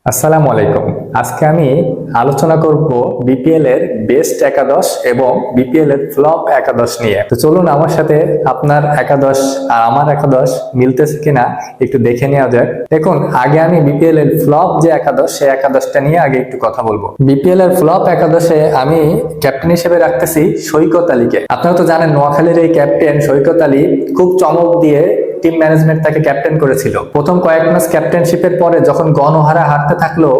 আসসালামু আলাইকুম। আজকে আমি আলোচনা করব বিপিএল এর বেস্ট একাদশ এবং বিপিএল এর ফ্লপ একাদশ নিয়ে। তো চলুন আমার সাথে আপনার একাদশ আর আমার একাদশ মিলতেছে কিনা একটু দেখে নেওয়া যাক। দেখুন, আগে আমি বিপিএল এর ফ্লপ যে একাদশ সেই একাদশটা নিয়ে আগে একটু কথা বলবো। বিপিএল এর ফ্লপ একাদশে আমি ক্যাপ্টেন হিসেবে রাখতেছি সৈকত আলীকে। আপনারা তো জানেন নোয়াখালীর এই ক্যাপ্টেন সৈকত আলী খুব চমক দিয়ে টিম ম্যানেজমেন্ট তাকে ক্যাপ্টেন করেছিল। প্রথম কয়েক ম্যাচ ক্যাপ্টেনশিপের পরে যখন গণহারা হারতে থাকলো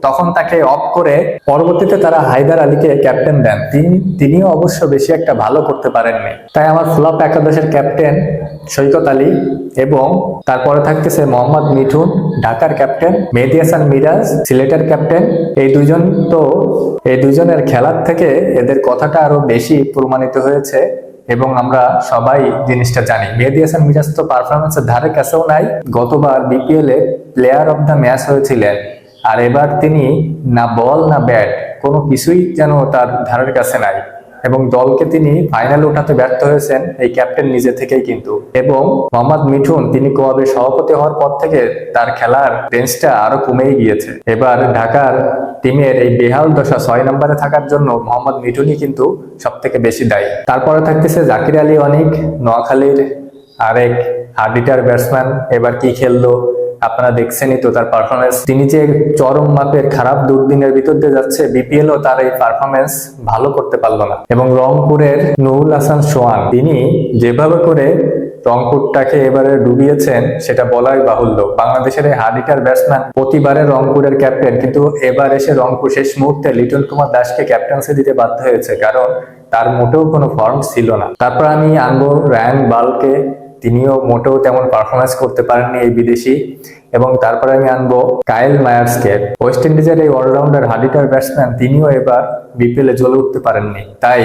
তখন তাকে অফ করে পরবর্তীতে তারা হায়দার আলীকে ক্যাপ্টেন দেন। তিনিও অবশ্য বেশি একটা ভালো করতে পারেননি। তাই আমার ফ্লপ একাদশের ক্যাপ্টেন সৈকত আলী এবং তারপরে থাকতেছে মোহাম্মদ মিঠুন ঢাকার ক্যাপ্টেন, মেহেদী হাসান মিরাজ সিলেটের ক্যাপ্টেন। এই দুজনের খেলার থেকে এদের কথাটা আরো বেশি প্রমাণিত হয়েছে এবং আমরা সবাই জিনিসটা জানি। মেহেদী হাসান মিরাজ তো পারফরমেন্সের ধারে কাছেও নাই। গতবার BPL a player of the match হয়েছিলেন, আর এবার তিনি না বল না ব্যাট কোনো কিছুই যেন তার ধারের কাছে নাই এবং দলকে তিনি ফাইনালে ওঠাতে ব্যর্থ হয়েছেন এই ক্যাপ্টেন নিজে থেকেই কিন্তু। এবং মোহাম্মদ মিঠুন তিনি কোয়াবে সভাপতি হওয়ার পর থেকে তার খেলার রেঞ্জটা আরো কমেই গিয়েছে। এবার ঢাকার টিমের এই বেহাল দশা 6 নম্বরে থাকার জন্য মোহাম্মদ মিঠুনই কিন্তু সব থেকে বেশি দায়ী। তারপরে থাকতেছে জাকির আলী অনিক, নোয়াখালীর আরেক হার্ডিটার ব্যাটসম্যান। এবার কি খেললো আপনারা দেখছেনই তো তার পারফরমেন্স। তিনি যে চরম মাপের খারাপ দুর্দিনের ভিতর দিয়ে যাচ্ছে, বিপিএল ও তার এই পারফরমেন্স ভালো করতে পারলো না। এবং রংপুরের নুরুল হাসান সোহান তিনি যেভাবে করে রংপুরটাকে এবারে ডুবিয়েছেন সেটা বলাই বাহুল্য। বাংলাদেশের এই হার্ডিটার ব্যাটসম্যান প্রতিবারের রংপুরের ক্যাপ্টেন, কিন্তু এবার এসে রংপুর শেষ মুহূর্তে লিটন কুমার দাসকে ক্যাপ্টেন্সি দিতে বাধ্য হয়েছে, কারণ তার মোটেও কোনো ফর্ম ছিল না। তারপর আমি আনবো রায়ান বালকে, তিনিও মোটেও তেমন পারফরমেন্স করতে পারেননি এই বিদেশি। এবং তারপরে আমি আনবো কাইল মায়ার্সকে, ওয়েস্ট ইন্ডিজের এই অলরাউন্ডার হার্ডিটার ব্যাটসম্যান, তিনিও এবার বিপিএল এ জ্বলে উঠতে পারেননি। তাই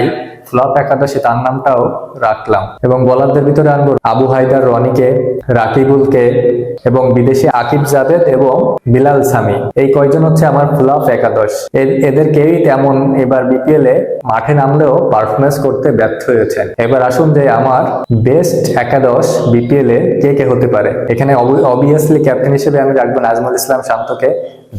ফ্লপ একাদশে তার নামটাও রাখলাম। এবং বোলারদের ভিতরে আনবো আবু হায়দার রনিকে, রাকিবুলকে এবং বিদেশি আকিব জাভেদ এবং বিলাল সামি। এই কয়জন হচ্ছে আমার ফ্লপ একাদশ। এদের কেউই তেমন এবার বিপিএল এ মাঠে নামলেও পারফরমেন্স করতে ব্যর্থ হয়েছেন। এবার আসুন যে আমার বেস্ট একাদশ বিপিএল এ কে কে হতে পারে। এখানে অবভিয়াসলি ক্যাপ্টেন হিসেবে আমি রাখবো নাজমুল ইসলাম শান্তকে।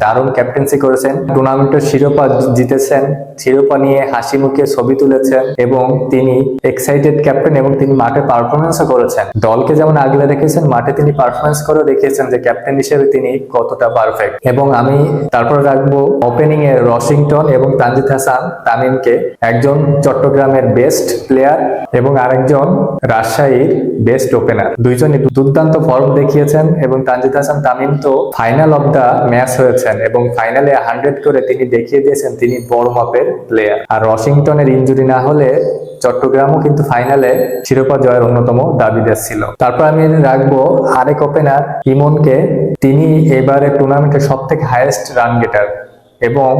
দারুণ ক্যাপ্টেন্সি করেছেন, টুর্নামেন্টের শিরোপা জিতেছেন, শিরোপা নিয়ে হাসি মুখে ছবি তুলেছেন এবং তিনি এক্সাইটেড ক্যাপ্টেন এবং তিনি মাঠে পারফরমেন্সও করেছেন। দলকে যেমন আগলে রেখেছেন, মাঠে তিনি পারফরমেন্স করে দেখিয়েছেন যে ক্যাপ্টেন হিসেবে তিনি কতটা পারফেক্ট। এবং আমি তারপর রাখবো ওপেনিং এ ওয়াশিংটন এবং তানজিদ হাসান তামিমকে, একজন চট্টগ্রামের বেস্ট প্লেয়ার এবং আরেকজন রাজশাহীর বেস্ট ওপেনার। দুইজনই দুর্দান্ত ফর্ম দেখিয়েছেন এবং তানজিদ হাসান তামিম তো ফাইনাল অফ দা ম্যাচ হয়েছেন এবং ফাইনালে 100 করে তিনি দেখিয়ে দিয়েছেন তিনি বড় মাপের প্লেয়ার। আর ওয়াশিংটনের ইনজুরি না হলে চট্টগ্রামও কিন্তু ফাইনালে শিরোপা জয়ের অন্যতম দাবিদার ছিল। তারপর আমি রাখবো আরেক ওপেনার ইমনকে, তিনি এবারে টুর্নামেন্টের সব থেকে হাইয়েস্ট রান গেটার এবং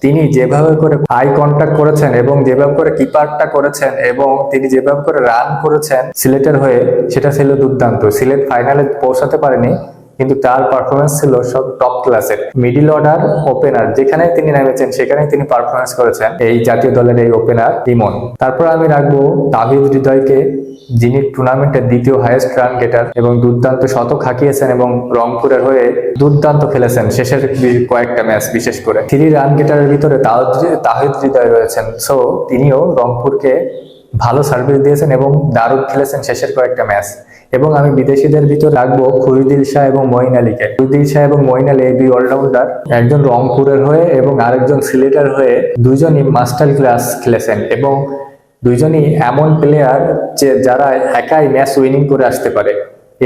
তিনি যেভাবে করে আই কন্টাক্ট করেছেন এবং যেভাবে করে কিপারটা করেছেন এবং তিনি যেভাবে করে রান করেছেন সিলেটের হয়ে, সেটা ছিল দুর্দান্ত। সিলেট ফাইনালে পৌঁছাতে পারেনি, কিন্তু তার পারফরমেন্স ছিল সব টপ ক্লাসের। মিডিল অর্ডার ওপেনার যেখানে তিনি নেমেছেন সেখানে তিনি পারফরমেন্স করেছেন এই জাতীয় দলের এই ওপেনার ইমন। তারপর আমি রাখবো তাহিদ হৃদয়কে, যিনি টুর্নামেন্টের দ্বিতীয় হাইয়েস্ট রান গেটার এবং দুর্দান্ত শতক হাঁকিয়েছেন এবং রংপুরের হয়ে দুর্দান্ত খেলেছেন শেষের কয়েকটা ম্যাচ। বিশেষ করে 3 রান গেটারের ভিতরে তাহিদ হৃদয় রয়েছেন, সো তিনিও রংপুরকে ভালো সার্ভিস দিয়েছেন এবং দারুণ খেলেছেন শেষের কয়েকটা ম্যাচ। এবং আমি বিদেশিদের ভিতরে রাখবো খুরদিল শাহ এবং মঈন আলীকে। খুরদিল শাহ এবং মঈন আলী এই দুই অলরাউন্ডার, একজন রংপুরের হয়ে এবং আরেকজন সিলেটের হয়ে, দুইজনই মাস্টার ক্লাস খেলেছেন এবং দুইজনই এমন প্লেয়ার যে যারা একাই ম্যাচ উইনিং করে আসতে পারে।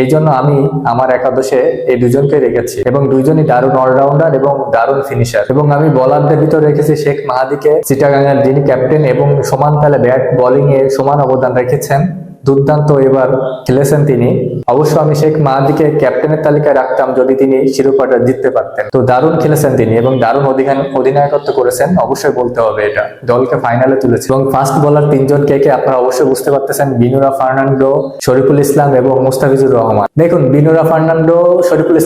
এই জন্য আমি আমার একাদশে এই দুজনকে রেখেছি এবং দুইজনই দারুণ অলরাউন্ডার এবং দারুণ ফিনিশার। এবং আমি বোলারদের ভিতরে রেখেছি শেখ মাহাদিকে, চিটাগাঙ্গের, যিনি ক্যাপ্টেন এবং সমান তালে ব্যাট বোলিং এ সমান অবদান রেখেছেন। দুর্দান্ত এবার খেলেছেন তিনি। অবশ্য আমি শেখ মাহাদিকে ক্যাপ্টেনের তালিকায় রাখতাম যদি তিনি শিরোপাটা জিততে পারতেন। তো দারুণ খেলেছেন তিনি এবং দারুণ অধিনায়কত্ব করেছেন, অবশ্যই বলতে হবে, এটা দলকে ফাইনালে তুলেছে। এবং ফাস্ট বোলার 3 জন কে আপনারা অবশ্যই বুঝতে পারতেছেন, বিনুরা ফার্নান্ডো, শরীফুল ইসলাম এবং মুস্তাফিজুর রহমান। দেখুন, বিনুরা ফার্নান্ডো, শরীফুল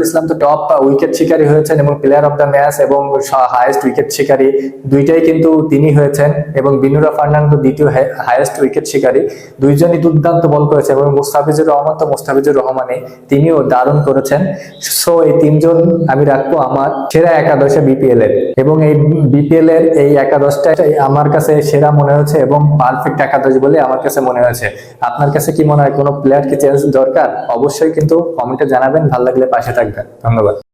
ইসলাম তো টপ উইকেট শিকারী হয়েছেন এবং প্লেয়ার অফ দ্য ম্যাচ এবং হাইয়েস্ট উইকেট শিকারী, দুইটাই কিন্তু তিনি হয়েছেন। এবং বিনুরা ফার্নান্ডো দ্বিতীয় হাইয়েস্ট উইকেট শিকারী। দুইজন দুইজনই দুর্দান্ত বল করেছে এবং মুস্তাফিজুর রহমান তো মুস্তাফিজুর রহমানই, তিনিও দারুণ করেছেন। সো এই তিনজন আমি রাখবো আমার সেরা একাদশে বিপিএল এর, এবং এই বিপিএল এর এই একাদশটাই আমার কাছে সেরা মনে হয়েছে এবং পারফেক্ট একাদশ বলে আমার কাছে মনে হয়েছে। আপনার কাছে কি মনে হয়, কোনো প্লেয়ার কি চেঞ্জ দরকার? অবশ্যই কিন্তু কমেন্টে জানাবেন, ভালো লাগলে পাশে থাকবেন। ধন্যবাদ।